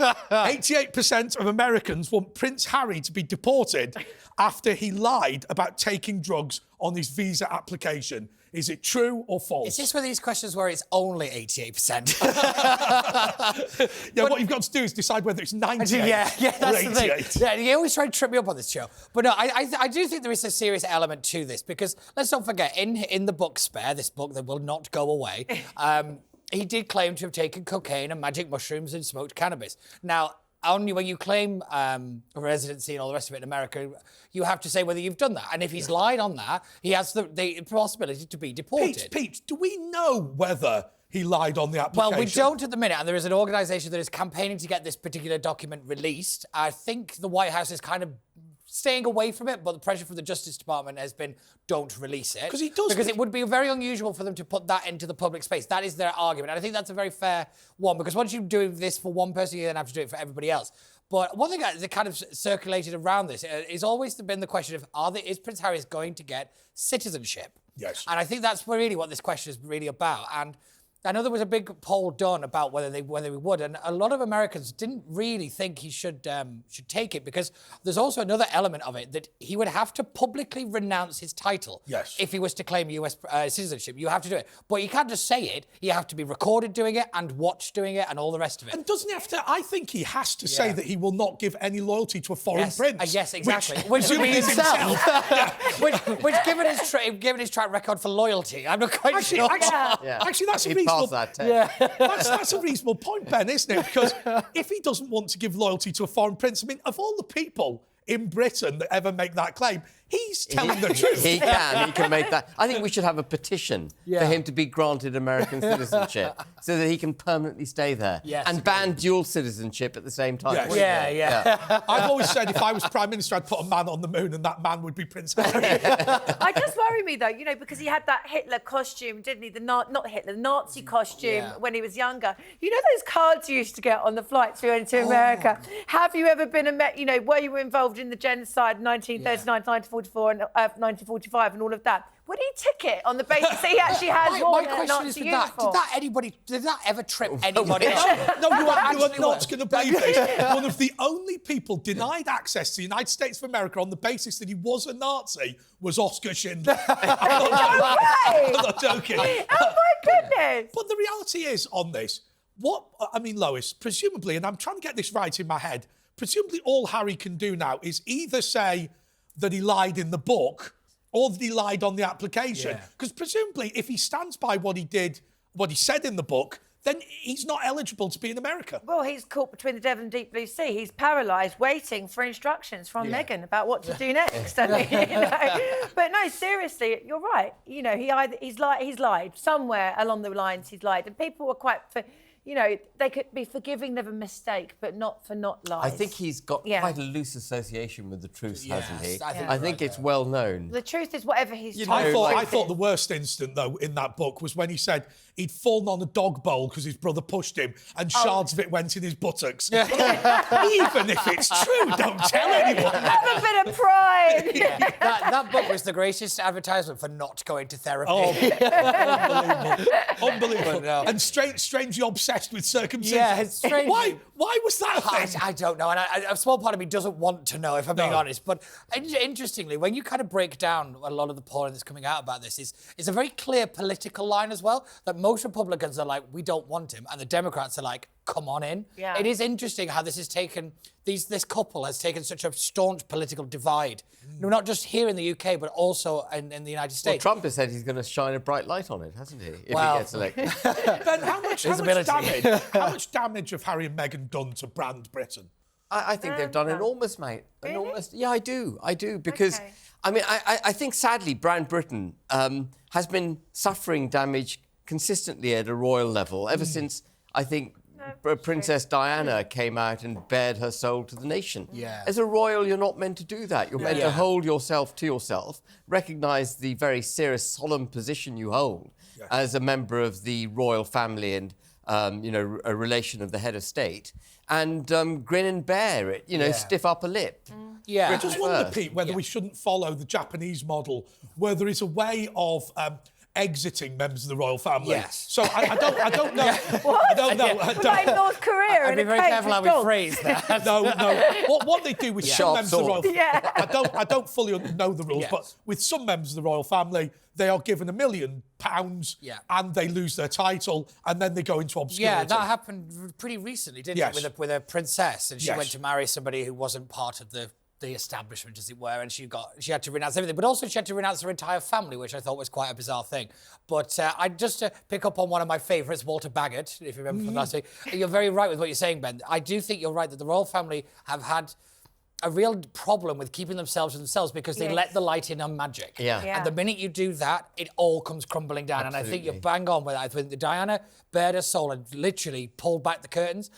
88% of Americans want Prince Harry to be deported after he lied about taking drugs on his visa application. Is it true or false? Is this one of these questions where it's only 88%? What you've got to do is decide whether it's 98 that's or 88. the thing. Yeah, you always try to trip me up on this show. But no, I do think there is a serious element to this because let's not forget, in the book Spare, this book that will not go away, he did claim to have taken cocaine and magic mushrooms and smoked cannabis. Now, only when you claim a residency and all the rest of it in America, you have to say whether you've done that. And if he's lied on that, he has the possibility to be deported. Pete, do we know whether he lied on the application? Well, we don't at the minute, and there is an organisation that is campaigning to get this particular document released. I think the White House is kind of staying away from it, but the pressure from the Justice Department has been, don't release it. Because it would be very unusual for them to put that into the public space. That is their argument. And I think that's a very fair one, because once you do this for one person, you then have to do it for everybody else. But one thing that kind of circulated around this is always been the question of, is Prince Harry going to get citizenship? Yes. And I think that's really what this question is really about. And I know there was a big poll done about whether we would, and a lot of Americans didn't really think he should take it, because there's also another element of it that he would have to publicly renounce his title. Yes. If he was to claim US citizenship, you have to do it. But you can't just say it. You have to be recorded doing it and watched doing it and all the rest of it. And doesn't he have to? I think he has to say that he will not give any loyalty to a foreign prince. Yes, exactly. Which would be himself. which given his track record for loyalty, I'm not quite sure. Actually, that's a reasonable. That's a reasonable point, Ben, isn't it? Because if he doesn't want to give loyalty to a foreign prince, I mean, of all the people in Britain that ever make that claim, he's telling the truth. He can make that. I think we should have a petition for him to be granted American citizenship so that he can permanently stay there and ban dual citizenship at the same time. Yes. I've always said if I was Prime Minister, I'd put a man on the moon and that man would be Prince Harry. I just worry me, though, because he had that Hitler costume, didn't he? The Nazi costume when he was younger. You know those cards you used to get on the flights going to America? Have you ever been were you involved in the genocide 1939, 1944 and 1945 and all of that? Would he tick it on the basis that he actually has worn a Nazi uniform? Did that ever trip anybody No, up? you are not going to believe this. One of the only people denied access to the United States of America on the basis that he was a Nazi was Oskar Schindler. I'm not joking. Oh, my goodness. But the reality is on this, Lois, presumably, and I'm trying to get this right in my head, presumably all Harry can do now is either say that he lied in the book or that he lied on the application. Because presumably, if he stands by what he said in the book, then he's not eligible to be in America. Well, he's caught between the devil and deep blue sea. He's paralysed, waiting for instructions from Meghan about what to do next. But no, seriously, you're right. He's lied somewhere along the lines. He's lied, and people were quite. They could be forgiving of a mistake, but not for not lies. I think he's got quite a loose association with the truth, hasn't he? I think it's well known. The truth is whatever he's told. I thought the worst incident, though, in that book was when he said he'd fallen on a dog bowl because his brother pushed him and shards of it went in his buttocks. Even if it's true, don't tell anyone. Have a bit of pride. That book was the greatest advertisement for not going to therapy. Unbelievable. No. And strangely obsessed with circumcision. Yeah, it's strange. Why was that a thing? I don't know, and a small part of me doesn't want to know, if I'm being honest. But interestingly, when you kind of break down a lot of the polling that's coming out about this, it's a very clear political line as well, that most Republicans are like, we don't want him, and the Democrats are like, come on in. Yeah. It is interesting how this has taken, this couple has taken such a staunch political divide, not just here in the UK, but also in the United States. Well, Trump has said he's going to shine a bright light on it, hasn't he, if he gets elected? Ben, how much damage have Harry and Meghan done to brand Britain? I think they've done enormous, mate. Really? Enormous. Yeah, I do, because... Okay. I mean, I think, sadly, brand Britain has been suffering damage consistently at a royal level ever since, I think, Princess Diana came out and bared her soul to the nation. Yeah. As a royal, you're not meant to do that. You're meant to hold yourself to yourself, recognise the very serious, solemn position you hold as a member of the royal family and, a relation of the head of state, and grin and bear it, stiff upper lip. I just wonder, Pete, whether we shouldn't follow the Japanese model, where there is a way of exiting members of the royal family. Yes. So I don't know. What? I don't know. Like North Korea I'd be very careful how we phrase that. No. What they do with some members of the royal family, I don't fully know the rules, but with some members of the royal family, they are given £1 million and they lose their title and then they go into obscurity. Yeah, that happened pretty recently, didn't it? With a princess, and she Yes. went to marry somebody who wasn't part of the establishment, as it were, and she had to renounce everything, but also she had to renounce her entire family, which I thought was quite a bizarre thing. But just to pick up on one of my favourites, Walter Bagot, if you remember from last week, you're very right with what you're saying, Ben. I do think you're right that the royal family have had a real problem with keeping themselves to themselves because they let the light in on magic. Yeah. And the minute you do that, it all comes crumbling down. Absolutely. And I think you're bang on with that. I think Diana bared her soul and literally pulled back the curtains.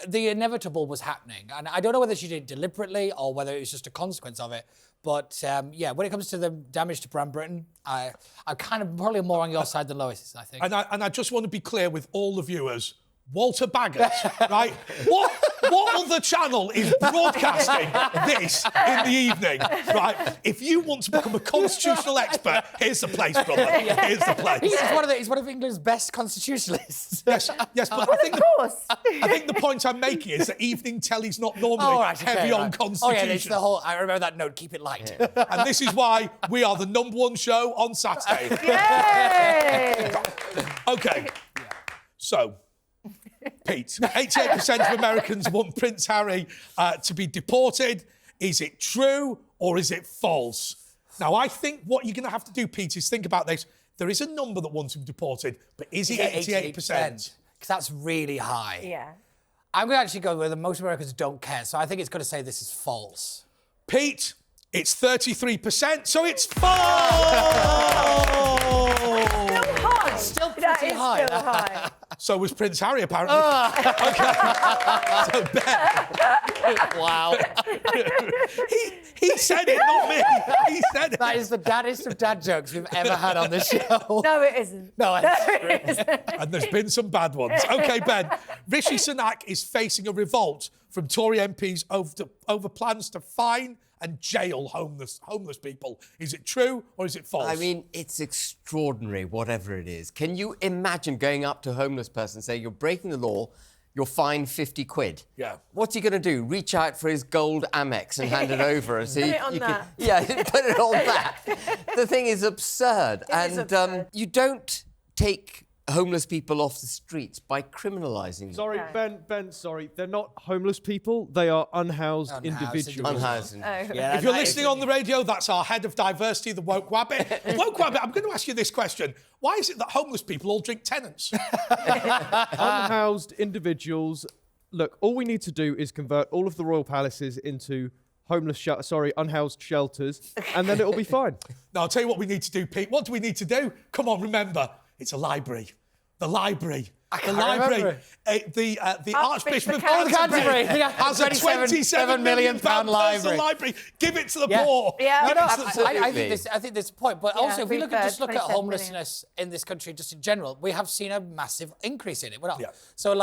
The inevitable was happening. And I don't know whether she did it deliberately or whether it was just a consequence of it. But when it comes to the damage to Brand Britain, I'm kind of probably more on your side than Lois, I think. And I just want to be clear with all the viewers. Walter Bagot, right? What other channel is broadcasting this in the evening, right? If you want to become a constitutional expert, here's the place, brother. Here's the place. He's one of England's best constitutionalists. Yes, but I think the point I'm making is that evening telly's not normally heavy on constitution. Oh yeah, it's the whole. I remember that note. Keep it light. Yeah. And this is why we are the #1 show on Saturday. Yay! Okay, so. Pete, 88% of Americans want Prince Harry to be deported. Is it true or is it false? Now, I think what you're going to have to do, Pete, is think about this. There is a number that wants him deported, but is it 88%? Because that's really high. Yeah. I'm going to actually go where the most Americans don't care, so I think it's going to say this is false. Pete, it's 33%, so it's false! Still pretty high. Still high. So was Prince Harry, apparently. So Wow. he said it, not me. He said it. That is the daddest of dad jokes we've ever had on this show. No, it isn't. No, it isn't. And there's been some bad ones. OK, Ben. Rishi Sunak is facing a revolt from Tory MPs over plans to fine and jail homeless people. Is it true or is it false? I mean, it's extraordinary, whatever it is. Can you imagine going up to a homeless person and saying, you're breaking the law, you're fined 50 quid? Yeah. What's he going to do? Reach out for his gold Amex and hand it over and see Put it on that. put it on that. The thing is absurd. It is absurd. You don't take homeless people off the streets by criminalising them. Sorry, Ben, sorry. They're not homeless people. They are unhoused individuals. Unhoused. Yeah, if you're listening on the radio, that's our head of diversity, the Woke Wabbit. Woke Wabbit, I'm going to ask you this question. Why is it that homeless people all drink Tennants? Unhoused individuals. Look, all we need to do is convert all of the royal palaces into unhoused shelters, and then it'll be fine. No, I'll tell you what we need to do, Pete. What do we need to do? Come on, remember, it's a library. The library. The library. The Archbishop of Canterbury has a £27 million library. Give it to the poor. Yeah. No, Absolutely. I think there's a point. But also, if we look at 27 homelessness in this country just in general, we have seen a massive increase in it. Yeah. So,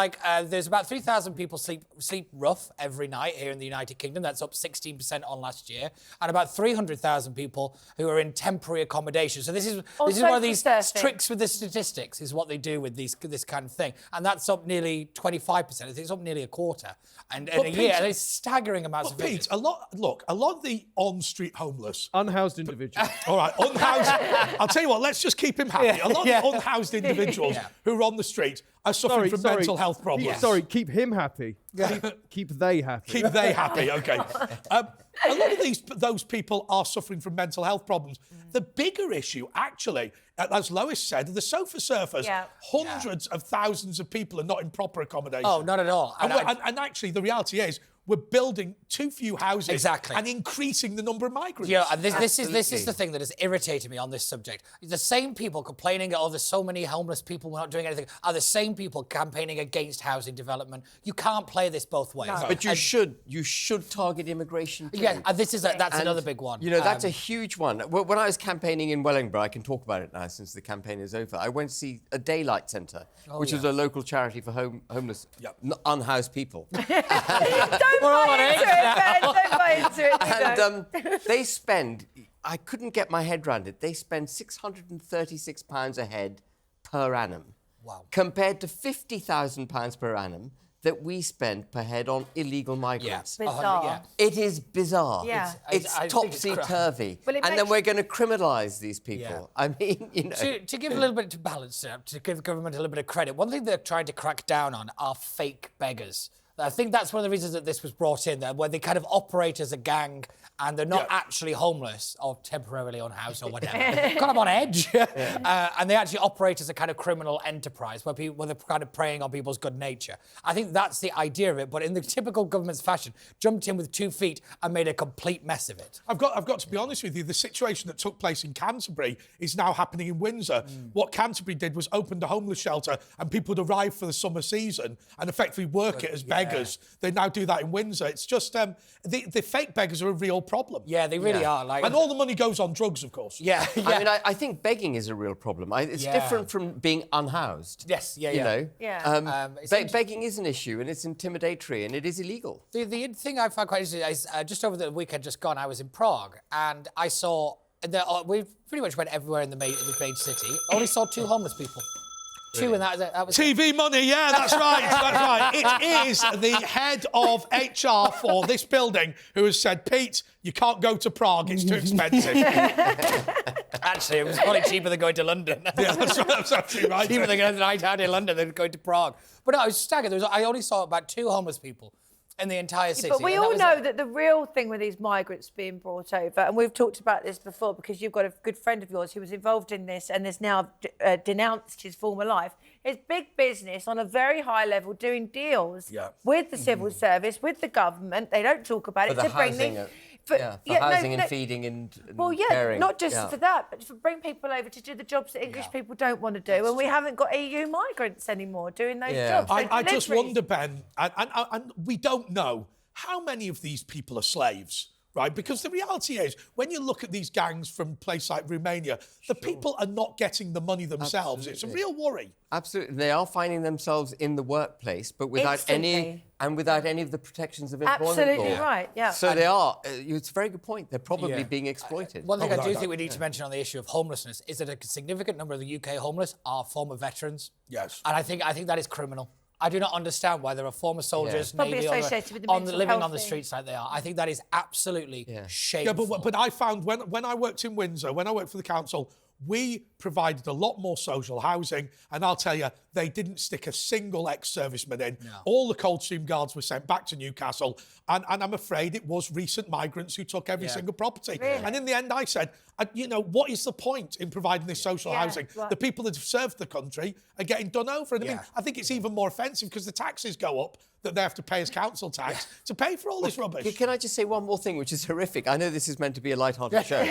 there's about 3,000 people sleep rough every night here in the United Kingdom. That's up 16% on last year. And about 300,000 people who are in temporary accommodation. So this is one of these tricks with the statistics, is what they do with this kind of thing. And that's up nearly 25%. I think it's up nearly a quarter. And in a year, and it's staggering amounts of Pete, a lot of the on-street homeless... Unhoused individuals. All right, unhoused... I'll tell you what, let's just keep him happy. A lot of the unhoused individuals who are on the street are suffering from mental health problems. Keep him happy. Keep they happy. Keep they happy, OK. A lot of those people are suffering from mental health problems. The bigger issue, actually, as Lois said, the sofa surfers, hundreds of thousands of people are not in proper accommodation. Oh, not at all. And actually, the reality is, we're building too few houses and increasing the number of migrants. Yeah, and this is the thing that has irritated me on this subject. The same people complaining, there's so many homeless people, we're not doing anything, are the same people campaigning against housing development. You can't play this both ways. No. But you should target immigration too. Yeah, and that's another big one. You know, that's a huge one. When I was campaigning in Wellingborough, I can talk about it now since the campaign is over, I went to see a Daylight Centre, which is a local charity for homeless, unhoused people. Don't buy into it, Ben. Don't buy into it. And they spend I couldn't get my head around it. They spend £636 a head per annum. Wow. Compared to £50,000 per annum that we spend per head on illegal migrants. Yeah. Bizarre. Yeah. It is bizarre. Yeah. It's I think it's topsy-turvy. Well, it and then makes- we're going to criminalise these people. Yeah. I mean, you know. To give a little bit to balance it up, to give the government a little bit of credit, one thing they're trying to crack down on are fake beggars. I think that's one of the reasons that this was brought in there, where they kind of operate as a gang and they're not actually homeless or temporarily unhoused or whatever. Kind of on edge. And they actually operate as a kind of criminal enterprise where they're kind of preying on people's good nature. I think that's the idea of it, but in the typical government's fashion, jumped in with 2 feet and made a complete mess of it. I've got to be honest with you, the situation that took place in Canterbury is now happening in Windsor. What Canterbury did was opened a homeless shelter and people would arrive for the summer season and effectively work it as beggars. They now do that in Windsor. It's just, the fake beggars are a real problem. Yeah, they really are. Like, And all the money goes on drugs, of course. yeah. I mean, I think begging is a real problem. It's different from being unhoused. Yes, yeah, You yeah. know? Yeah. Begging is an issue and it's intimidatory and it is illegal. The thing I found quite interesting is just over the weekend just gone, I was in Prague and I saw, we pretty much went everywhere in the main city, only saw 2 homeless people. Really? 2, and that was TV money, yeah, that's right, that's right. It is the head of HR for this building who has said, Pete, you can't go to Prague, it's too expensive. Actually, it was probably cheaper than going to London. Yeah, that's right, that's absolutely right. Cheaper than going to the night out in London than going to Prague. But no, I was staggered. I only saw about 2 homeless people in the entire city. But we all know that the real thing with these migrants being brought over, and we've talked about this before because you've got a good friend of yours who was involved in this and has now denounced his former life, is big business on a very high level doing deals with the civil service, with the government. They don't talk about For it the to bring housing, the... housing and feeding and caring. Not just for that, but to bring people over to do the jobs that English people don't want to do. And we haven't got EU migrants anymore doing those jobs. I just wonder, Ben, and we don't know how many of these people are slaves, right? Because the reality is, when you look at these gangs from places like Romania, the people are not getting the money themselves. It's a real worry. Absolutely. They are finding themselves in the workplace, but without any of the protections of employment Absolutely law. right, yeah. So they are, it's a very good point, they're probably being exploited. One thing I do think we need to mention on the issue of homelessness is that a significant number of the UK homeless are former veterans. Yes. And I think that is criminal. I do not understand why there are former soldiers, Probably Navy, associated with the mental living health on the thing. streets like they are. I think that is absolutely shameful. Yeah, but I found when I worked in Windsor, when I worked for the council, we provided a lot more social housing, and I'll tell you, they didn't stick a single ex-serviceman in. No. All the Coldstream Guards were sent back to Newcastle, and I'm afraid it was recent migrants who took every single property. Really? And in the end, I said, what is the point in providing this social housing? Right. The people that have served the country are getting done over. And I mean, I think it's even more offensive because the taxes go up that they have to pay as council tax to pay for all this rubbish. Can I just say one more thing, which is horrific? I know this is meant to be a light-hearted show.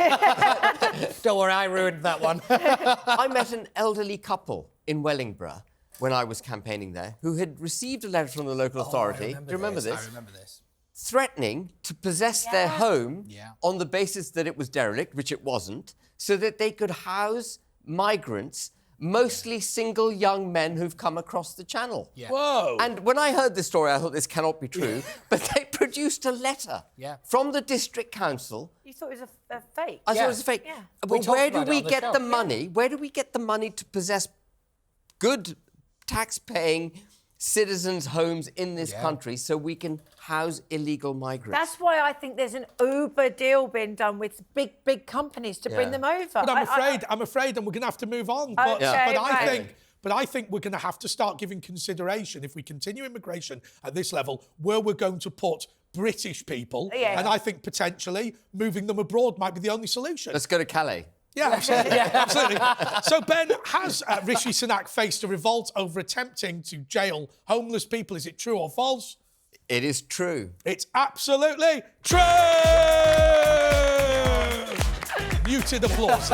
Don't worry, I ruined that one. I met an elderly couple in Wellingborough when I was campaigning there who had received a letter from the local authority. Do you remember this? I remember this. Threatening to possess their home on the basis that it was derelict, which it wasn't, so that they could house migrants, mostly single young men who've come across the channel. Yeah. Whoa. And when I heard this story, I thought this cannot be true, but they produced a letter from the district council. You thought it was a fake? I thought it was a fake. Yeah. But where do we get the show. money? Where do we get the money to possess good tax-paying citizens' homes in this country so we can house illegal migrants? That's why I think there's an Uber deal being done with big companies to bring them over. But I'm afraid, and we're going to have to move on. But I think we're going to have to start giving consideration, if we continue immigration at this level, where we're going to put British people. And I think potentially moving them abroad might be the only solution. Let's go to Calais. Yeah, absolutely. Absolutely. So, Ben, has Rishi Sunak faced a revolt over attempting to jail homeless people? Is it true or false? It is true. It's absolutely true! Muted applause.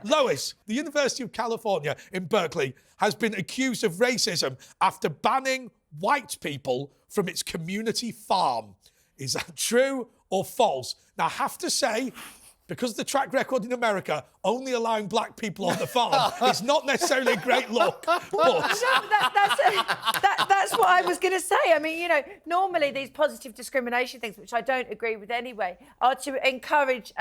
Lois, the University of California in Berkeley has been accused of racism after banning white people from its community farm. Is that true or false? Now, I have to say, because the track record in America only allowing black people on the farm is not necessarily a great look. But That's what I was going to say. I mean, you know, normally these positive discrimination things, which I don't agree with anyway, are to encourage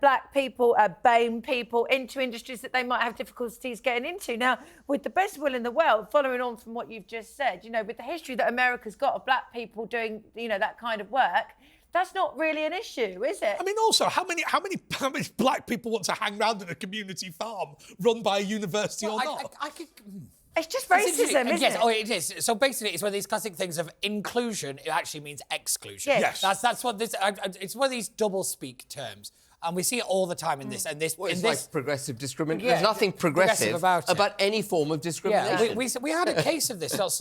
black people, BAME people into industries that they might have difficulties getting into. Now, with the best will in the world, following on from what you've just said, you know, with the history that America's got of black people doing, you know, that kind of work, that's not really an issue, is it? I mean, also, how many black people want to hang around at a community farm run by a university or not? It's just racism, isn't yes, it? Oh, it is. So basically, it's one of these classic things of inclusion. It actually means exclusion. Yes. That's what this. It's one of these double speak terms. And we see it all the time in this. And this, Well, it's in this, like progressive discrimination. Yeah, There's nothing progressive about any form of discrimination. yeah, we had a case of this just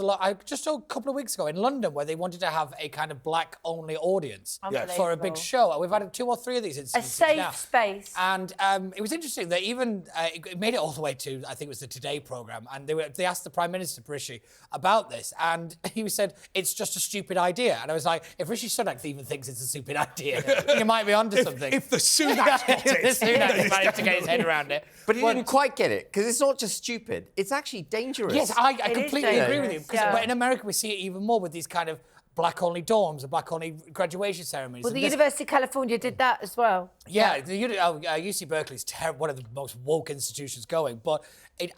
a couple of weeks ago in London where they wanted to have a kind of black-only audience for a big show. And we've had 2 or 3 of these instances A safe now. space. And it was interesting that even it made it all the way to, I think it was the Today programme, and they asked the Prime Minister, Rishi, about this, and he said, it's just a stupid idea. And I was like, if Rishi Sunak even thinks it's a stupid idea, you might be onto something. If the Sunak got it, The Sunak managed to get his head around it. But he didn't quite get it, because it's not just stupid, it's actually dangerous. Yes, I It is completely agree with you. dangerous, yeah. But in America, we see it even more with these kind of black-only dorms and black-only graduation ceremonies. Well, And the this- University of California did that as well. Yeah, the UC Berkeley's one of the most woke institutions going. But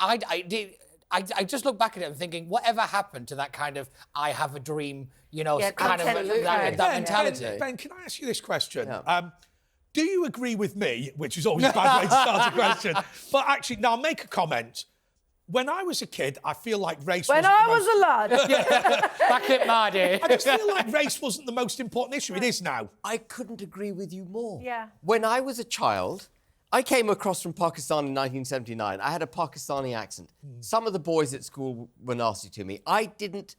I just look back at it and thinking, whatever happened to that kind of I have a dream, you know, Yeah, kind of content that creation. mentality. Ben, can I ask you this question? Yeah. Do you agree with me, which is always a bad way to start a question, but actually, now I'll make a comment. When I was a kid, I feel like race When wasn't I the was most... a lad. Back at my day. I just feel like race wasn't the most important issue. It is now. I couldn't agree with you more. Yeah. When I was a child, I came across from Pakistan in 1979. I had a Pakistani accent. Some of the boys at school were nasty to me. I didn't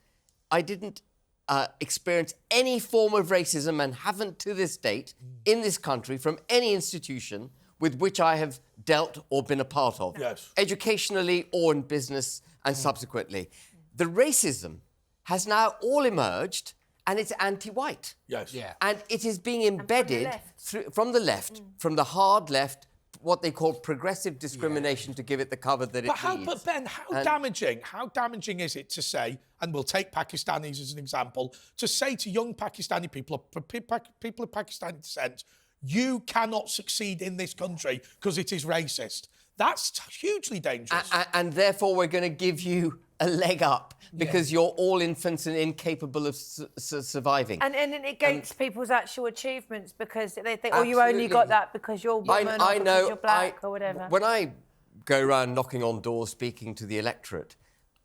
experience any form of racism and haven't to this date in this country from any institution with which I have dealt or been a part of, Yes. educationally or in business and subsequently. The racism has now all emerged and it's anti-white. Yes. Yeah. And it is being embedded from the left, from the hard left, what they call progressive discrimination to give it the cover that it needs. But Ben, how damaging is it to say, and we'll take Pakistanis as an example, to say to young Pakistani people, or people of Pakistani descent, you cannot succeed in this country because it is racist. That's hugely dangerous. And therefore, we're going to give you a leg up because you're all infants and incapable of surviving. And it against people's actual achievements because they think, oh, you Absolutely. only got that because you're woman or because you're black or whatever. When I go around knocking on doors, speaking to the electorate,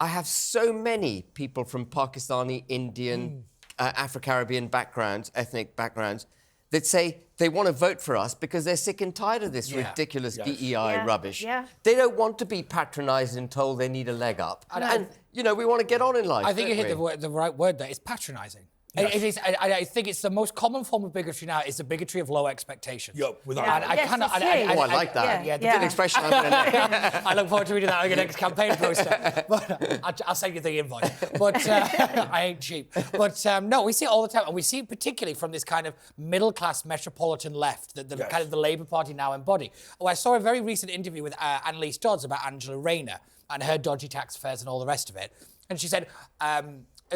I have so many people from Pakistani, Indian, Afro-Caribbean backgrounds, ethnic backgrounds, that say they want to vote for us because they're sick and tired of this ridiculous DEI rubbish. Yeah. They don't want to be patronised and told they need a leg up. And, you know, we want to get on in life. I think you hit don't we? the right word there. It's patronising. Yes. It is. I think it's the most common form of bigotry now. Is the bigotry of low expectations. Yeah, without And doubt. I like that. Yeah. Good expression. I'm gonna I look forward to reading that on your next campaign poster. But I'll send you the invoice. But I ain't cheap. But no, we see it all the time, and we see it particularly from this kind of middle-class metropolitan left that the kind of the Labour Party now embody. Oh, I saw a very recent interview with Annalise Dodds about Angela Rayner and her dodgy tax affairs and all the rest of it, and she said.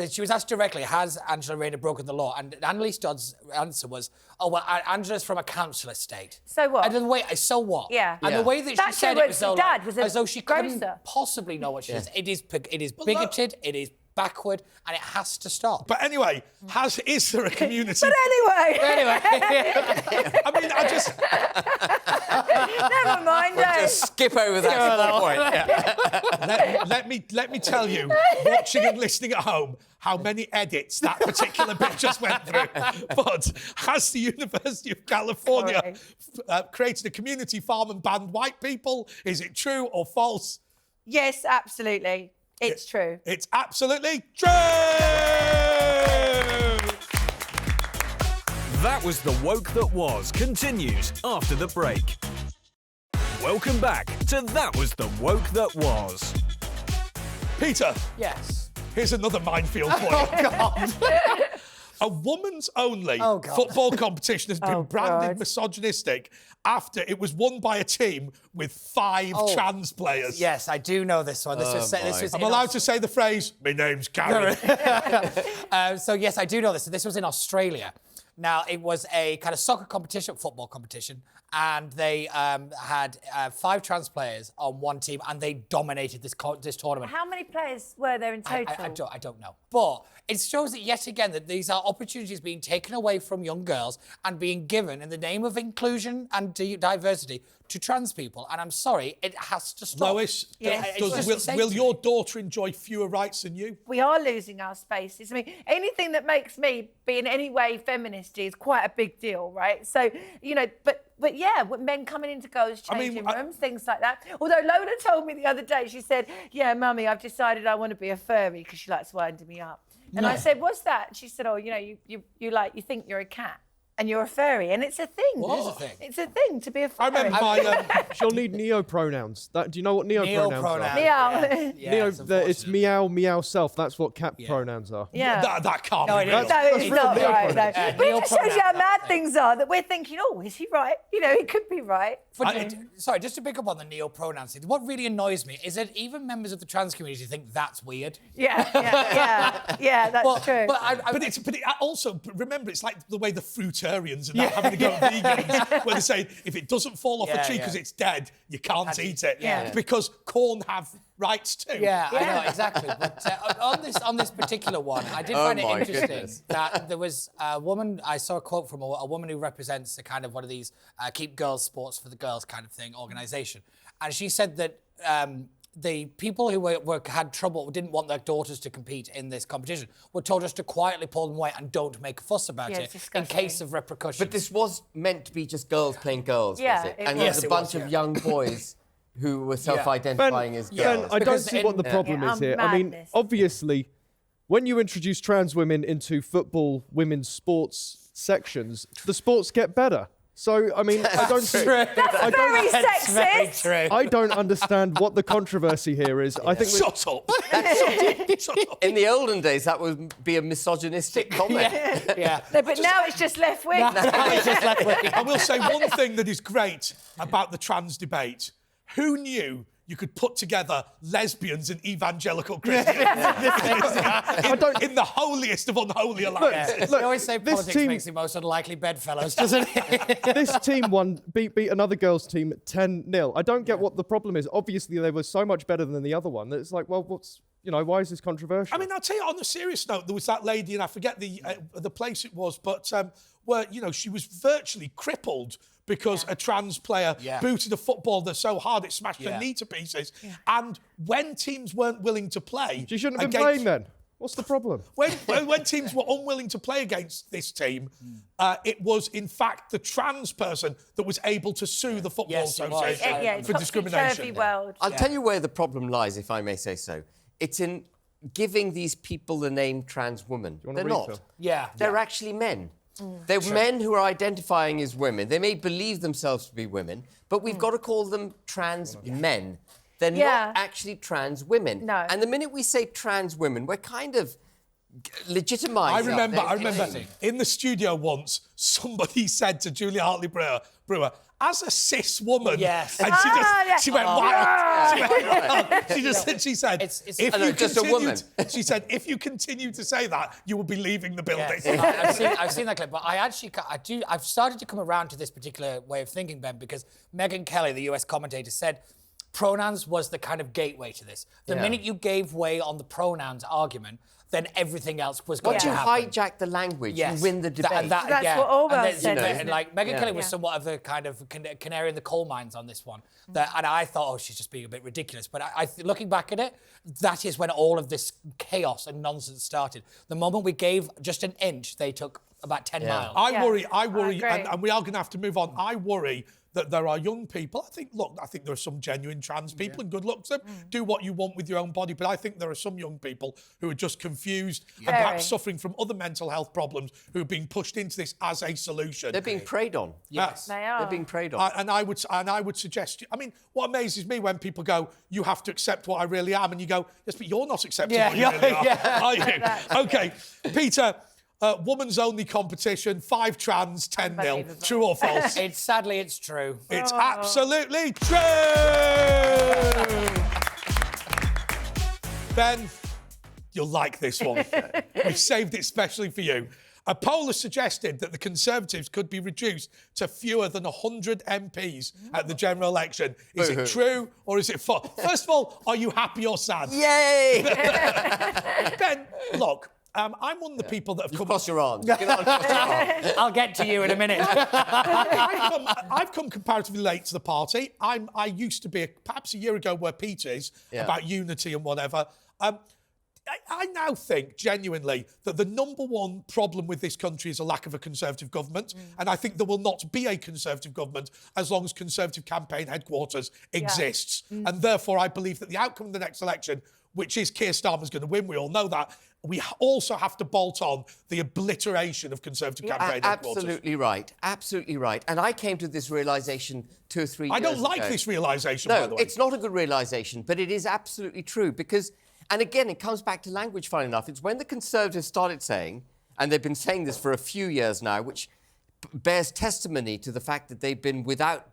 She was asked directly, has Angela Rayner broken the law? And Annalise Dodd's answer was, oh, well, Angela's from a council estate. So what? And the way, so what? Yeah. And the way that That she said show it was was dad was a as though she couldn't grocer. possibly know what she is. It is bigoted, it is backward, and it has to stop. But anyway, is there a community? But anyway, I mean, I just... never mind. Just skip over that point. Yeah. let me tell you, watching and listening at home, how many edits that particular bit just went through. But has the University of California created a community farm and banned white people? Is it true or false? Yes, absolutely. It's true. It's absolutely true! That was The Woke That Was continues after the break. Welcome back to That Was The Woke That Was. Peter, Yes. here's another minefield for you. God. A woman's only football competition has been branded misogynistic after it was won by a team with 5 trans players. Yes, I do know this one. This was I'm allowed to say the phrase, "My name's Karen." So yes, I do know this. So this was in Australia. Now, it was a kind of soccer competition, football competition, and they had 5 trans players on one team, and they dominated this tournament. How many players were there in total? I don't know. But it shows that, yet again, that these are opportunities being taken away from young girls and being given in the name of inclusion and diversity to trans people. And I'm sorry, it has to stop. Lois, will your daughter enjoy fewer rights than you? We are losing our spaces. I mean, anything that makes me be in any way feminist is quite a big deal, right? So, you know, but yeah, with men coming into girls' changing rooms, things like that. Although Lola told me the other day, she said, "Yeah, Mummy, I've decided I want to be a furry," because she likes winding me up. And I said, "What's that?" And she said, "Oh, you know, you think you're a cat and you're a furry, and it's a thing. It is a thing. It's a thing to be a furry." I remember my... She'll need neo-pronouns. Do you know what neo-pronouns are? Neo. Yes, It's meow, meow, self. That's what cat pronouns are. Yeah. That can't No, be it real. is. No, it's not right, no. But it just shows you how Neo-pronoun, mad things are, that we're thinking, oh, is he right? You know, he could be right. But, sorry, just to pick up on the neo-pronouns thing, what really annoys me is that even members of the trans community think that's weird. Yeah, that's true. But also, remember, it's like the way the fruitarians are now having to go vegans, where they say if it doesn't fall off a tree because it's dead, you can't eat it. Yeah. It's because corn have rights too. Yeah, I know, exactly. But on this particular one, I did find it interesting that there was a woman, I saw a quote from a woman who represents a kind of one of these keep girls sports for the girls kind of thing organisation. And she said that the people who had trouble, didn't want their daughters to compete in this competition, were told just to quietly pull them away and don't make a fuss about it in case of repercussions. But this was meant to be just girls playing girls, Yeah, was it? it And was. there's a bunch of young boys who were self-identifying as girls. Ben, I don't Because see what the problem is here. I mean, madness. obviously, when you introduce trans women into football women's sports sections, the sports get better. So, I mean, I don't see... Very sexist. I don't understand what the controversy here is. I think Shut up. Shut up. In the olden days, that would be a misogynistic comment. yeah. No, but now it's just left wing. I will say one thing that is great about the trans debate. Who knew you could put together lesbians and evangelical Christians in the holiest of unholy alliances? They always say politics makes the most unlikely bedfellows, doesn't it? This team beat another girls' team 10-0. I don't get what the problem is. Obviously, they were so much better than the other one that it's like, well, why is this controversial? I mean, I'll tell you, on a serious note, there was that lady, and I forget the place it was, but where, she was virtually crippled because a trans player booted a football so hard it smashed her knee to pieces. Yeah. And when teams weren't willing to play... She shouldn't have been playing then. What's the problem? When teams were unwilling to play against this team, it was, in fact, the trans person that was able to sue the Football Association for discrimination. World. I'll tell you where the problem lies, if I may say so. It's in giving these people the name trans woman. They're not. They're actually men. They're men who are identifying as women. They may believe themselves to be women, but we've got to call them trans men. They're not actually trans women. No. And the minute we say trans women, we're kind of legitimising. I remember in the studio once, somebody said to Julia Hartley-Brewer, as a cis woman, and she went wild. She said, she said, if you continue to say that, you will be leaving the building. I've seen that clip, but I've started to come around to this particular way of thinking, Ben, because Megyn Kelly, the US commentator, said pronouns was the kind of gateway to this. The minute you gave way on the pronouns argument, then everything else was going to happen. Once you hijack the language, you win the debate. That's what Orwell said. And like Megyn Kelly was somewhat of a kind of canary in the coal mines on this one. And I thought, oh, she's just being a bit ridiculous. But looking back at it, that is when all of this chaos and nonsense started. The moment we gave just an inch, they took about 10 miles. I worry, and we are going to have to move on. I worry that there are young people. I think there are some genuine trans people, and good luck to them. Do what you want with your own body. But I think there are some young people who are just confused and perhaps suffering from other mental health problems who are being pushed into this as a solution. They're being preyed on. Yes, they are. They're being preyed on. And I would suggest. I mean, what amazes me when people go, "You have to accept what I really am," and you go, "Yes, but you're not accepting what you really are, are you?" Okay, Peter. woman's only competition, 5 trans, 10-0. Unbelievable. True or false? Sadly, it's true. It's absolutely true! Ben, you'll like this one. We've saved it specially for you. A poll has suggested that the Conservatives could be reduced to fewer than 100 MPs at the general election. Is it true or is it false? First of all, are you happy or sad? Yay! Ben, look, I'm one of the people that have come... Cross your arms. Get on, cross your arms. I'll get to you in a minute. I've come comparatively late to the party. I used to be, perhaps a year ago, where Pete is, about unity and whatever. I now think, genuinely, that the number one problem with this country is a lack of a Conservative government. And I think there will not be a Conservative government as long as Conservative campaign headquarters exists. And therefore, I believe that the outcome of the next election, which is Keir Starmer's going to win, we all know that, we also have to bolt on the obliteration of Conservative campaign headquarters. Absolutely right. Absolutely right. And I came to this realisation 2 or 3 years ago. I don't like this realisation, by the way. No, it's not a good realisation, but it is absolutely true because... And again, it comes back to language, funny enough. It's when the Conservatives started saying, and they've been saying this for a few years now, which bears testimony to the fact that they've been without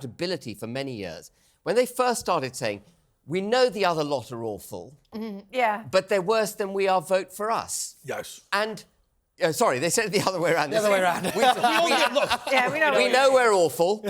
ability for many years. When they first started saying, we know the other lot are awful, but they're worse than we are, vote for us. Yes. And... sorry, they said it the other way around. The other way around. We know we're awful,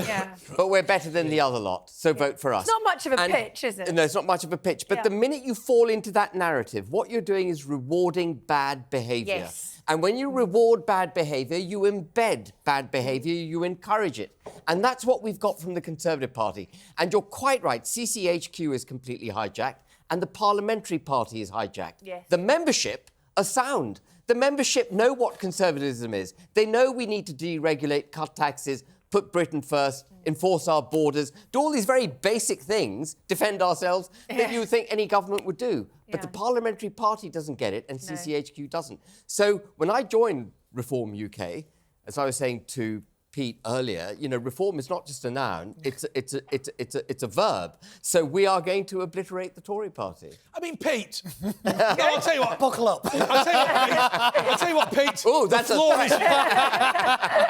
but we're better than the other lot, so vote for us. It's not much of a pitch, is it? No, it's not much of a pitch. But the minute you fall into that narrative, what you're doing is rewarding bad behaviour. Yes. And when you reward bad behaviour, you embed bad behaviour, you encourage it. And that's what we've got from the Conservative Party. And you're quite right, CCHQ is completely hijacked, and the Parliamentary Party is hijacked. Yes. The membership are sound. The membership know what conservatism is. They know we need to deregulate, cut taxes, put Britain first, enforce our borders, do all these very basic things, defend ourselves, that you would think any government would do. But the Parliamentary Party doesn't get it, and CCHQ doesn't. So when I joined Reform UK, as I was saying to Pete earlier, you know, reform is not just a noun, it's a verb. So we are going to obliterate the Tory party. I mean, Pete, I'll tell you what. Buckle up. I'll tell you what, Pete. Oh, that's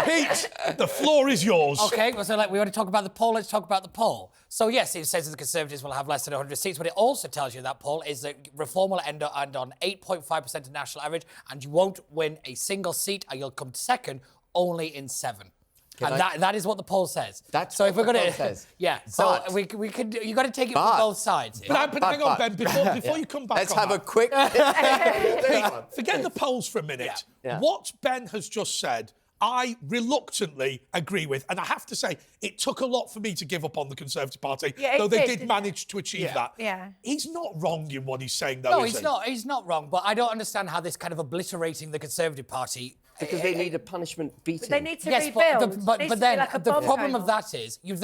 Pete, the floor is yours. OK, well, so we already talked about the poll. Let's talk about the poll. So, yes, it says that the Conservatives will have less than 100 seats, but it also tells you that poll is that Reform will end on 8.5% of national average, and you won't win a single seat, and you'll come second only in 7. And that is what the poll says. That's so if we're what the going poll says. Yeah. So we could. You got to take it from both sides. Here. But hang on, Ben. Before you come back, let's have a quick. Forget the polls for a minute. Yeah. What Ben has just said, I reluctantly agree with, and I have to say, it took a lot for me to give up on the Conservative Party, though they did manage to achieve that. Yeah. He's not wrong in what he's saying, though. No, is he's he? not. He's not wrong. But I don't understand how this kind of obliterating the Conservative Party. Because they need a punishment beating. They need to Yes, rebuild. but then like the problem of that is you've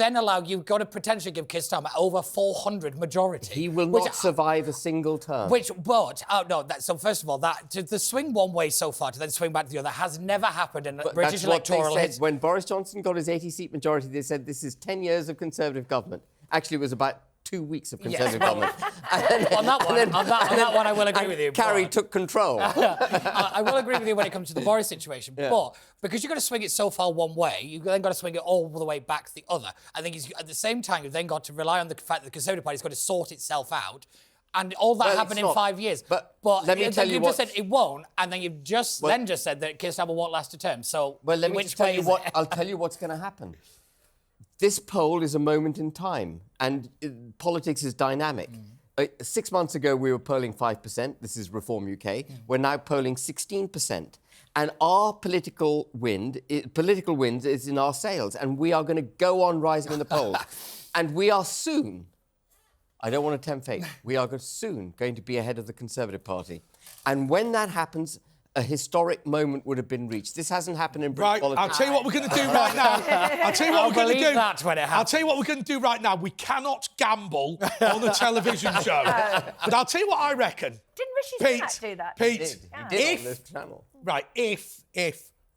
got to potentially give Keir Starmer over 400 majority. He will not survive a single term. So first of all, the swing one way so far to then swing back to the other has never happened in British that's what electoral they said. history. When Boris Johnson got his 80-seat majority, they said this is 10 years of Conservative government. Actually, it was about 2 weeks of Conservative government. On that one, I will agree with you. Carrie took control. I will agree with you when it comes to the Boris situation, but because you've got to swing it so far one way, you've then got to swing it all the way back the other. I think at the same time, you've then got to rely on the fact that the Conservative Party is going to sort itself out. And all that happened in 5 years. But let me tell you just said it won't, and then you've just said that Keir Starmer won't last a term. So, let me just tell you what. I'll tell you what's going to happen. This poll is a moment in time, and politics is dynamic. 6 months ago, we were polling 5%. This is Reform UK. We're now polling 16%. And our political wind is in our sails, and we are going to go on rising in the polls. And we are soon, I don't want to tempt fate, we are soon going to be ahead of the Conservative Party. And when that happens, a historic moment would have been reached. This hasn't happened in British politics. I'll tell you what we're going to do right now. I'll tell you what we're going to do. I'll tell you what we're going to do right now. We cannot gamble on a television show. But I'll tell you what I reckon. Didn't Rishi Sunak do that? Pete, He did on this channel. Right, if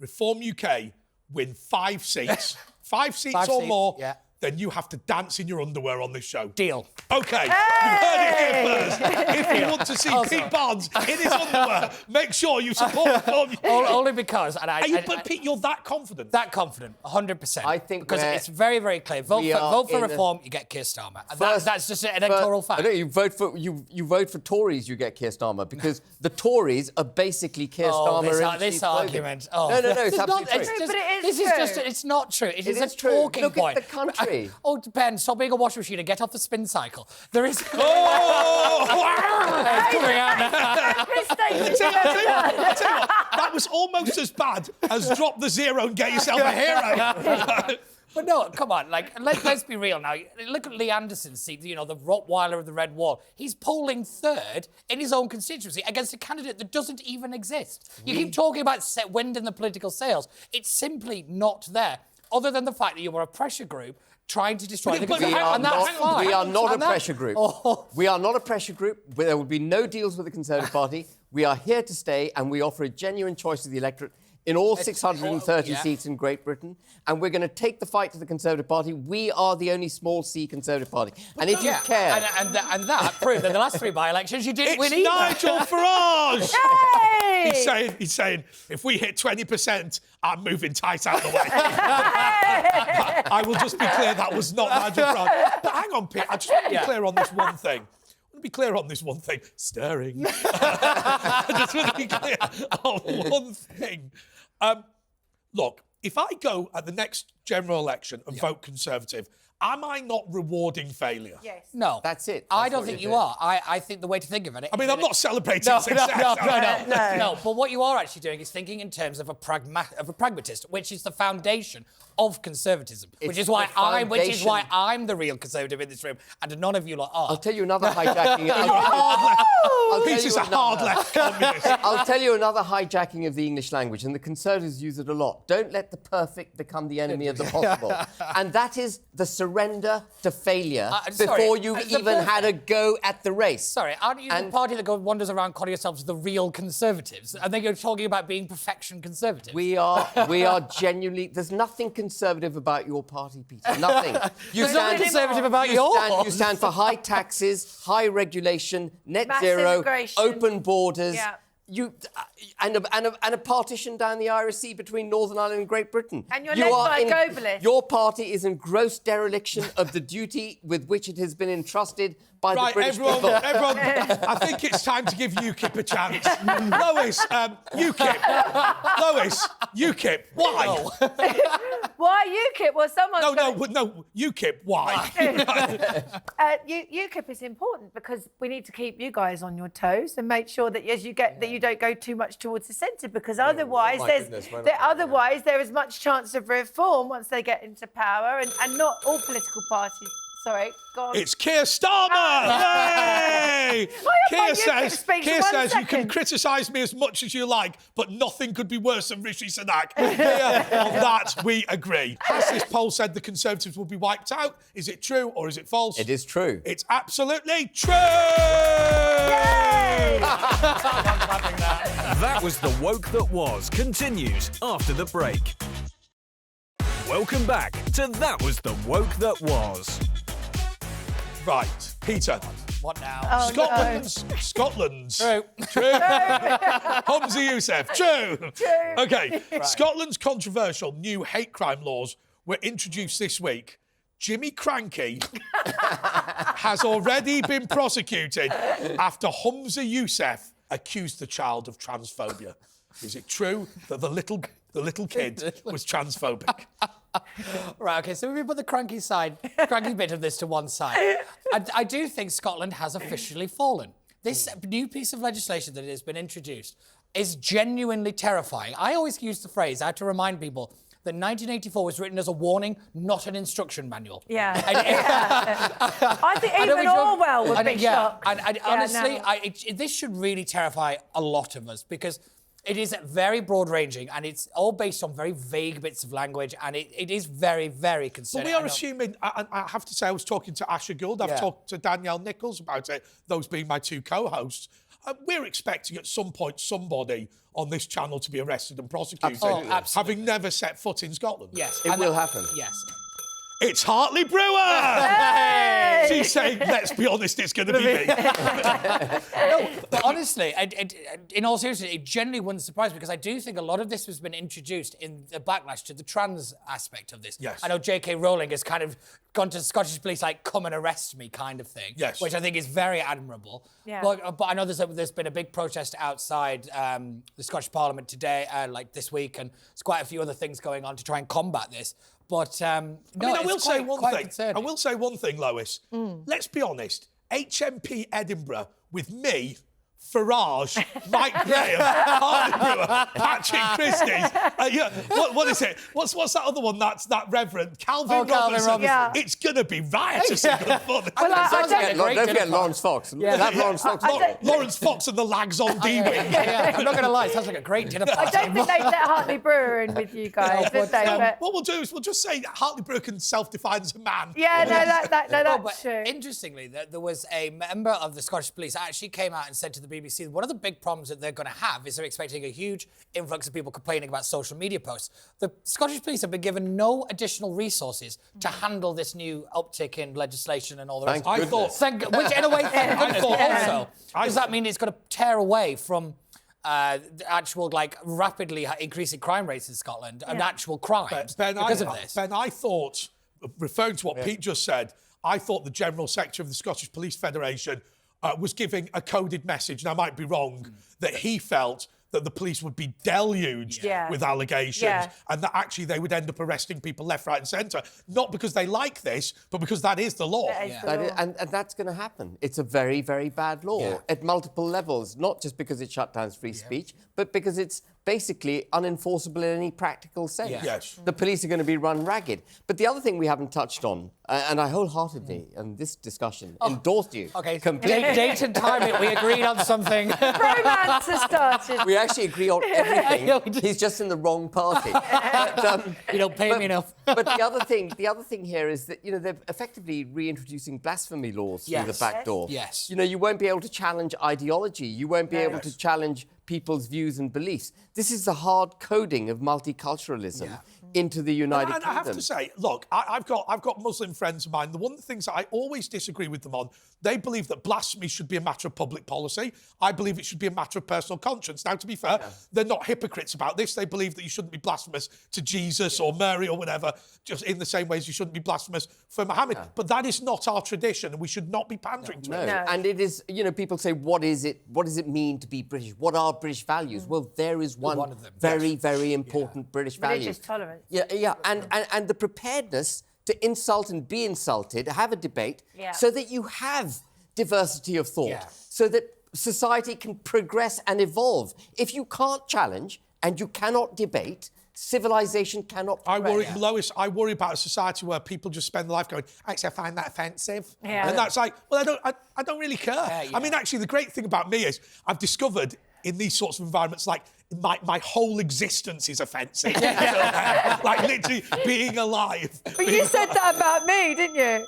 Reform UK win 5 seats, 5 seats or more, then you have to dance in your underwear on this show. Deal. Okay, you heard it here first. If you want to see Pete Barnes in his underwear, make sure you support the Formula Only because... But Pete, you're that confident? That confident, 100%. I think because it's very, very clear. Vote for reform, you get Keir Starmer. That's just an electoral fact. No, you vote for Tories, you get Keir Starmer, because the Tories are basically Keir Starmer. This argument. Oh. No, it's absolutely true. But it is This is true. just, it's not true. It is a true. talking Look point. at the country. Oh, Ben, stop being a washing machine and get off the spin cycle. There is... Oh! It's coming out now. I tell you what, that was almost as bad as drop the zero and get yourself a hero. But no, come on, let's be real now. Look at Lee Anderson's seat, the Rottweiler of the Red Wall. He's polling third in his own constituency against a candidate that doesn't even exist. You keep talking about wind in the political sails. It's simply not there, other than the fact that you were a pressure group trying to destroy the Conservative Party, and that's fine. We are not a pressure group. Oh. We are not a pressure group. There will be no deals with the Conservative Party. We are here to stay, and we offer a genuine choice to the electorate in all 630 seats in Great Britain, and we're going to take the fight to the Conservative Party. We are the only small C Conservative Party. And if you care... And that proved that the last 3 by-elections you didn't win either. Nigel Farage! Hey! He's saying, if we hit 20%, I'm moving tight out of the way. I will just be clear, that was not Nigel Farage. But hang on, Pete, I just want to be clear on this one thing. Stirring. I just want to be clear on one thing. Look, if I go at the next general election and vote Conservative, am I not rewarding failure? Yes. No. That's it. I don't think you are. I think the way to think of it... I mean, I'm not celebrating success. No, but what you are actually doing is thinking in terms of a pragmatist, which is the foundation of conservatism, which is why I'm the real conservative in this room, and none of you lot are. I'll tell you another hijacking. Peter's a hard left communist. I'll tell you another hijacking of the English language, and the Conservatives use it a lot. Don't let the perfect become the enemy of the possible. And that is the surrender to failure before you've even had a go at the race. Sorry, aren't you the party that wanders around calling yourselves the real Conservatives? And then you're talking about being perfection Conservatives. We are genuinely... There's nothing conservative about your party, Peter. Nothing. There's nothing conservative about yours. You stand for high taxes, high regulation, net Mass zero, immigration. open borders. Yeah. And a partition down the Irish Sea between Northern Ireland and Great Britain. And you're led by a globalist. Your party is in gross dereliction of the duty with which it has been entrusted by the British people. Everyone, I think it's time to give UKIP a chance. Lois, UKIP, why? Why UKIP? Well, someone's No, UKIP, why? UKIP is important because we need to keep you guys on your toes and make sure that as you get that you don't go too much towards the centre, because otherwise there is much chance of reform once they get into power, and not all political parties. Sorry, go on. It's Keir Starmer! Yay! Keir says you can criticise me as much as you like, but nothing could be worse than Rishi Sunak. On that, we agree. Has this poll said the Conservatives will be wiped out? Is it true or is it false? It is true. It's absolutely true! Yay! That was The Woke That Was continues after the break. Welcome back to That Was The Woke That Was. Right, Peter. What now? Scotland's. True. Humza Yousaf. True. Okay. Right. Scotland's controversial new hate crime laws were introduced this week. Jimmy Cranky has already been prosecuted after Humza Yousaf accused the child of transphobia. Is it true that the little kid was transphobic? Right, OK, so we put the cranky bit of this to one side. I do think Scotland has officially fallen. This new piece of legislation that has been introduced is genuinely terrifying. I always use the phrase, I have to remind people, that 1984 was written as a warning, not an instruction manual. Yeah. I think even Orwell would be shocked. Honestly, this should really terrify a lot of us, because it is very broad-ranging, and it's all based on very vague bits of language, and it is very, very concerning. Well, we are assuming, I have to say, I was talking to Asher Gould, I've talked to Danielle Nichols about it, those being my two co-hosts. We're expecting at some point somebody on this channel to be arrested and prosecuted, Absolutely. having never set foot in Scotland. Yes. It will happen. Yes. It's Hartley Brewer! Hey! She's saying, let's be honest, it's going to be me. No, but honestly, in all seriousness, it genuinely wouldn't surprise me because I do think a lot of this has been introduced in the backlash to the trans aspect of this. Yes. I know J.K. Rowling has kind of gone to Scottish police like, come and arrest me kind of thing. Yes. Which I think is very admirable. Yeah. But I know there's been a big protest outside the Scottish Parliament today, like this week, and there's quite a few other things going on to try and combat this. But no, I will say one thing. concerning. I will say one thing, Lois. Let's be honest. HMP Edinburgh with me, Farage, Mike Graham, Hartley Brewer, Patrick Christie. What is it? What's that other one? That's that Reverend Calvin Robinson. Yeah. It's gonna be riotous and good fun. Don't forget Lawrence Fox. Lawrence Fox. Lawrence Fox and the lags on D-Wing. Yeah, I'm not going to lie, it sounds like a great dinner party. I don't think they'd let Hartley Brewer in with you guys, did they? But- What we'll do is we'll just say Hartley Brewer can self-define as a man. yeah, that's But true. interestingly, there was a member of the Scottish Police that actually came out and said to the BBC, one of the big problems that they're going to have is they're expecting a huge influx of people complaining about social media posts. The Scottish Police have been given no additional resources to handle this new uptick in legislation and all the rest. Thank I thought, Which, in a way, thank goodness. But also, I- does that mean it's going to tear away from the actual, like, rapidly increasing crime rates in Scotland and actual crimes because of this? Ben, I thought, referring to what Pete just said, I thought the General Secretary of the Scottish Police Federation was giving a coded message, and I might be wrong, that he felt that the police would be deluged with allegations and that actually they would end up arresting people left, right and centre, not because they like this, but because that is the law. And that's going to happen. It's a very, very bad law at multiple levels, not just because it shut down free speech, but because it's basically unenforceable in any practical sense. Yes. The police are going to be run ragged. But the other thing we haven't touched on, and I wholeheartedly, in this discussion, endorsed you. Okay, completely. date and timing, we agreed on something. Romance has started. We actually agree on everything. He's just in the wrong party. But, You don't pay me enough. but the other thing here is that they're effectively reintroducing blasphemy laws through the back door. Yes. You won't be able to challenge ideology. You won't be able to challenge people's views and beliefs. This is the hard coding of multiculturalism into the United Kingdom. I have to say, look, I've got Muslim friends of mine. The one of the things that I always disagree with them on, they believe that blasphemy should be a matter of public policy. I believe it should be a matter of personal conscience. Now, to be fair, they're not hypocrites about this. They believe that you shouldn't be blasphemous to Jesus or Mary or whatever, just in the same way as you shouldn't be blasphemous for Muhammad. But that is not our tradition, and we should not be pandering to it. No. And it is, people say, what does it mean to be British? What are British values? Well, there is one of them. very, very important British value. Religious tolerance. Yeah. And the preparedness to insult and be insulted, have a debate, so that you have diversity of thought, so that society can progress and evolve. If you can't challenge and you cannot debate, civilization cannot progress. Lois, I worry about a society where people just spend their life going, actually, I find that offensive. Yeah. And that's like, well, I don't really care. I mean, actually, the great thing about me is I've discovered in these sorts of environments, like, my whole existence is offensive. Like, literally being alive. But you said that about me, didn't you?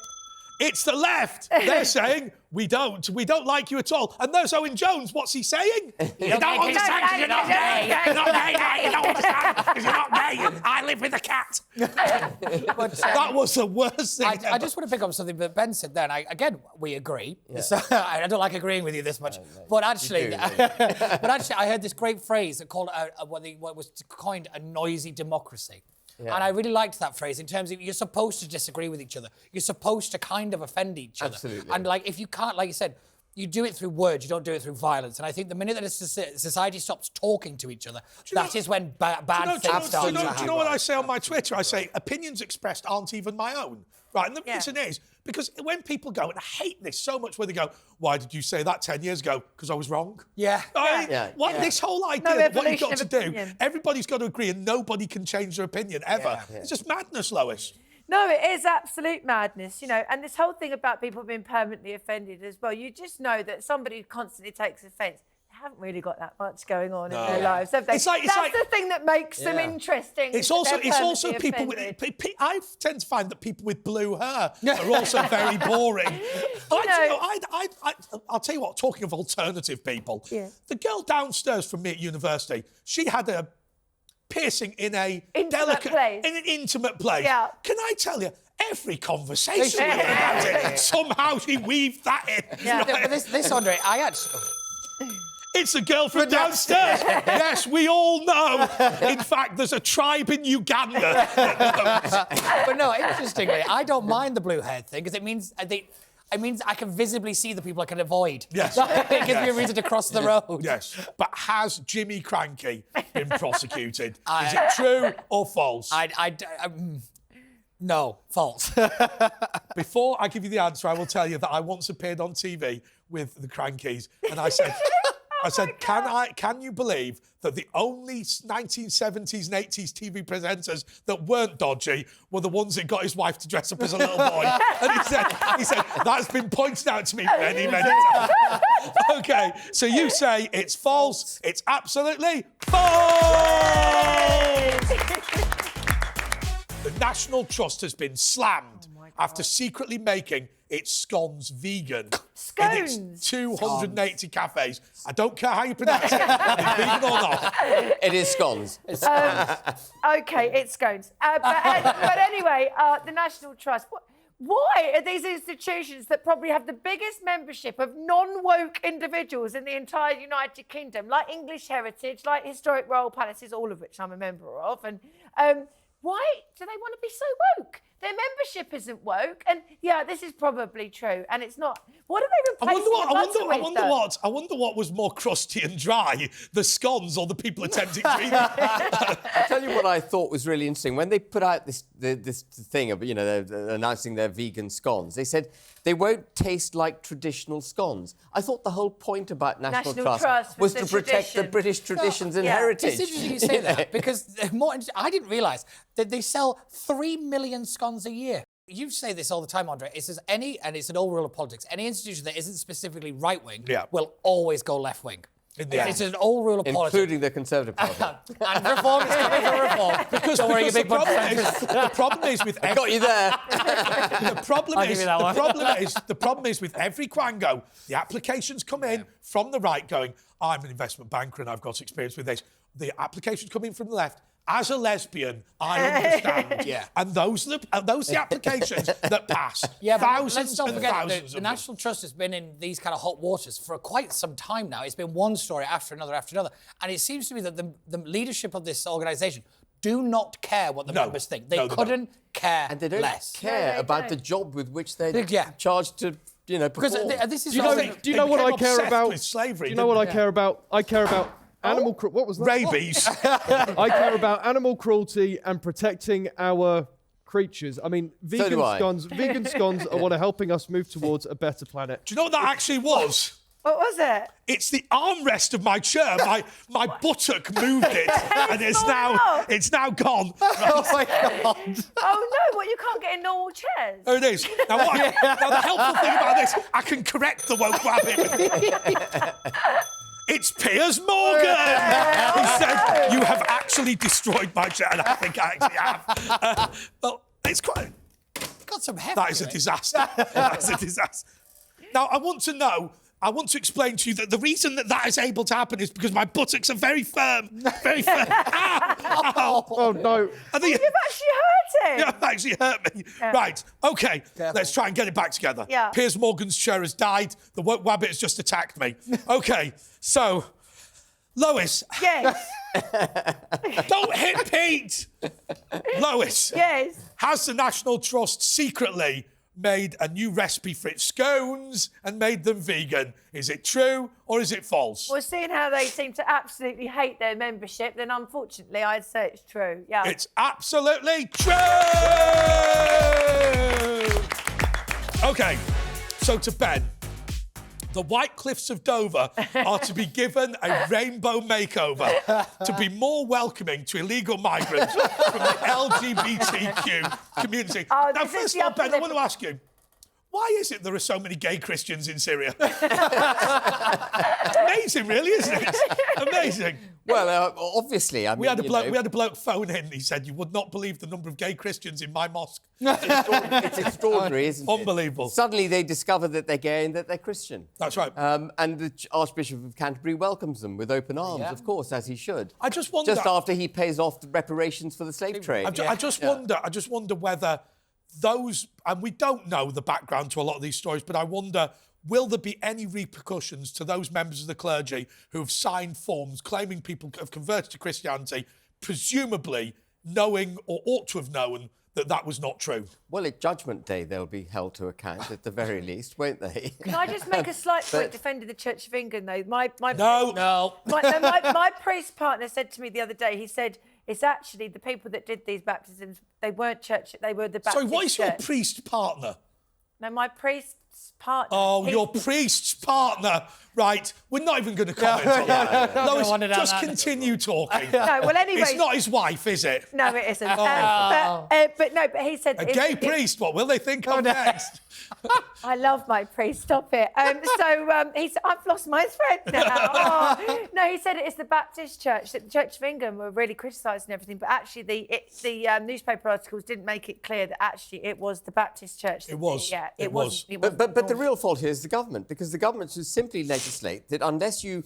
It's the left. They're saying, we don't like you at all. And there's Owen Jones. What's he saying? You don't understand because you're not gay. You're not gay, mate. You don't understand because you're not gay. I live with a cat. But, That was the worst thing I ever. just want to pick up something that Ben said there. And again, we agree. So, I don't like agreeing with you this much. But actually, I heard this great phrase that called what was coined a noisy democracy. Yeah. And I really liked that phrase in terms of you're supposed to disagree with each other. You're supposed to kind of offend each other. Absolutely. And like, if you can't, like you said, you do it through words, you don't do it through violence. And I think the minute that a society stops talking to each other, that is when bad things start to happen. Do you know what I say on my Twitter? I say, opinions expressed aren't even my own. Right, and the reason is, because when people go, and I hate this so much, where they go, why did you say that 10 years ago? Because I was wrong. Yeah. This whole idea that what you've got to do, everybody's got to agree and nobody can change their opinion ever. It's just madness, Lois. No, it is absolute madness, and this whole thing about people being permanently offended as well. You just know that somebody who constantly takes offence, they haven't really got that much going on in their lives, have they? That's the thing that makes them interesting. It's also people with. I tend to find that people with blue hair are also very boring. I'll tell you what. Talking of alternative people, the girl downstairs from me at university, she had a piercing in a intimate place. in an intimate place. Yeah. Can I tell you, every conversation with her about it, somehow she weaved that in. Yeah, Right? but this, Andre, I actually... It's a girl from downstairs. Yes, we all know. In fact, there's a tribe in Uganda. But no, interestingly, I don't mind the blue hair thing because it means I can visibly see the people I can avoid. Yes. It gives me a reason to cross the road. Yes. But has Jimmy Cranky been prosecuted? Is it true or false? No, false. Before I give you the answer, I will tell you that I once appeared on TV with the Crankies, and I said, can you believe that the only 1970s and 80s TV presenters that weren't dodgy were the ones that got his wife to dress up as a little boy? And he said, that's been pointed out to me many, many times. Okay, so you say it's false. It's absolutely false! The National Trust has been slammed after secretly making its scones vegan. Scones? In its 280 cafes. I don't care how you pronounce it, whether it's vegan or not. It is scones. Okay, it's scones. But anyway, the National Trust. Why are these institutions that probably have the biggest membership of non-woke individuals in the entire United Kingdom, like English Heritage, like Historic Royal Palaces, all of which I'm a member of, and why do they want to be so woke? Their membership isn't woke, and yeah, this is probably true, and it's not. What are they replacing the butter with, though? I wonder what was more crusty and dry, the scones or the people attempting to eat them. I'll tell you what I thought was really interesting. When they put out this thing of, they're announcing their vegan scones, they said they won't taste like traditional scones. I thought the whole point about National Trust was to protect the British traditions and heritage. It's interesting you say that because I didn't realise that they sell 3 million scones a year. You say this all the time, Andre. It says and it's an old rule of politics, any institution that isn't specifically right-wing will always go left-wing. It's an old rule of politics. Including the Conservative Party. And reform is coming for reform. Because the problem is with I got you there. the problem is with every Quango, the applications come in from the right going, I'm an investment banker and I've got experience with this. The applications come in from the left. As a lesbian, I understand. And those are the applications that pass. Yeah, thousands let's not and forget thousands the of National Trust has been in these kind of hot waters for quite some time now. It's been one story after another after another. And it seems to me that the leadership of this organisation do not care what the members think. They couldn't care and they don't less. care about the job with which they're charged to, perform. Because this is... Do you know what I care about? With slavery, do you know what I care about? I care about animal cruelty. What was that? Rabies. I care about animal cruelty and protecting our creatures. I mean, vegan scones are what are helping us move towards a better planet. Do you know what that actually was? What was it? It's the armrest of my chair. My buttock moved it, and it's now gone. Oh my God! Oh no! What, you can't get in normal chairs? There it is. Now the helpful thing about this, I can correct the woke rabbit. It's Piers Morgan! He said, you have actually destroyed my chair, and I think I actually have. Well, it's quite... Got some heft. That is a disaster. That is a disaster. Now, I want to explain to you that the reason that is able to happen is because my buttocks are very firm. Very firm. Oh, no. You've actually hurt him. You've actually hurt me. Yeah. Right, OK, let's try and get it back together. Yeah. Piers Morgan's chair has died. The woke wabbit has just attacked me. OK, so, Lois. Yes. Don't hit Pete. Lois. Yes. Has the National Trust secretly made a new recipe for its scones and made them vegan? Is it true or is it false? Well, seeing how they seem to absolutely hate their membership, then unfortunately I'd say it's true. Yeah. It's absolutely true! OK, so to Ben. The White Cliffs of Dover are to be given a rainbow makeover to be more welcoming to illegal migrants from the LGBTQ community. Now, first of all, Ben, I want to ask you, why is it there are so many gay Christians in Syria? Amazing, really, isn't it? Amazing. Well, obviously, I mean, we had a bloke phone in. He said, "You would not believe the number of gay Christians in my mosque." It's extraordinary, isn't it? Unbelievable. Suddenly they discover that they're gay and that they're Christian. That's right. And the Archbishop of Canterbury welcomes them with open arms, of course, as he should. I just wonder. Just after he pays off the reparations for the slave trade. I just wonder whether and we don't know the background to a lot of these stories, but I wonder, will there be any repercussions to those members of the clergy who have signed forms claiming people have converted to Christianity, presumably knowing or ought to have known that was not true? Well, at Judgment Day, they'll be held to account at the very least, won't they? Can I just make a slight point defending the Church of England, though? My priest partner said to me the other day, he said, it's actually the people that did these baptisms, they weren't church, they were the Baptist Sorry, what is your church. priest partner? No, my priest's partner. Oh, your priest's partner. Right, we're not even going to comment on that. Lois, just continue talking. No, well, anyway. It's not his wife, is it? No, it isn't. But he said... A gay priest, what will they think of next? I love my priest, stop it. He said, I've lost my thread now. Oh. No, he said it's the Baptist Church, that the Church of England were really criticising everything, but actually the newspaper articles didn't make it clear that actually it was the Baptist Church. It was. Yeah, it was. But the real fault here is the government, because the government should simply legislate that unless you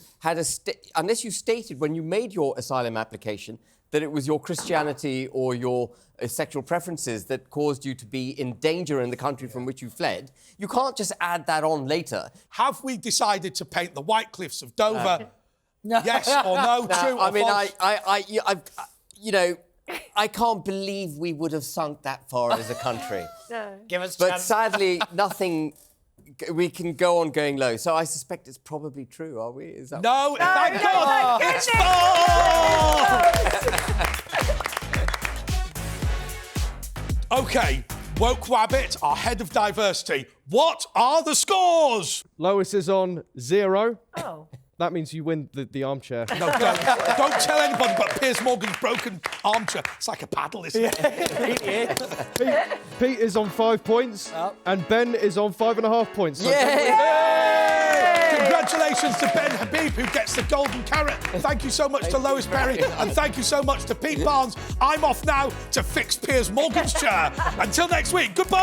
stated when you made your asylum application that it was your Christianity or your sexual preferences that caused you to be in danger in the country from which you fled, you can't just add that on later. Have we decided to paint the White Cliffs of Dover? Yes or no? True or false? I can't believe we would have sunk that far as a country. No. Give us But chance. sadly, nothing. We can go on going low. So I suspect it's probably true, are we? Is that No, thank God. thank It's false! OK, Woke Wabbit, our head of diversity. What are the scores? Lois is on 0. Oh. That means you win the armchair. No, don't tell anybody about Piers Morgan's broken armchair. It's like a paddle, isn't it? Pete is on 5 points, and Ben is on 5.5 points. So Congratulations to Ben Habib, who gets the golden carrot. Thank you so much to Lois Perry, and thank you so much to Pete Barnes. I'm off now to fix Piers Morgan's chair. Until next week, goodbye!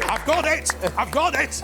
I've got it!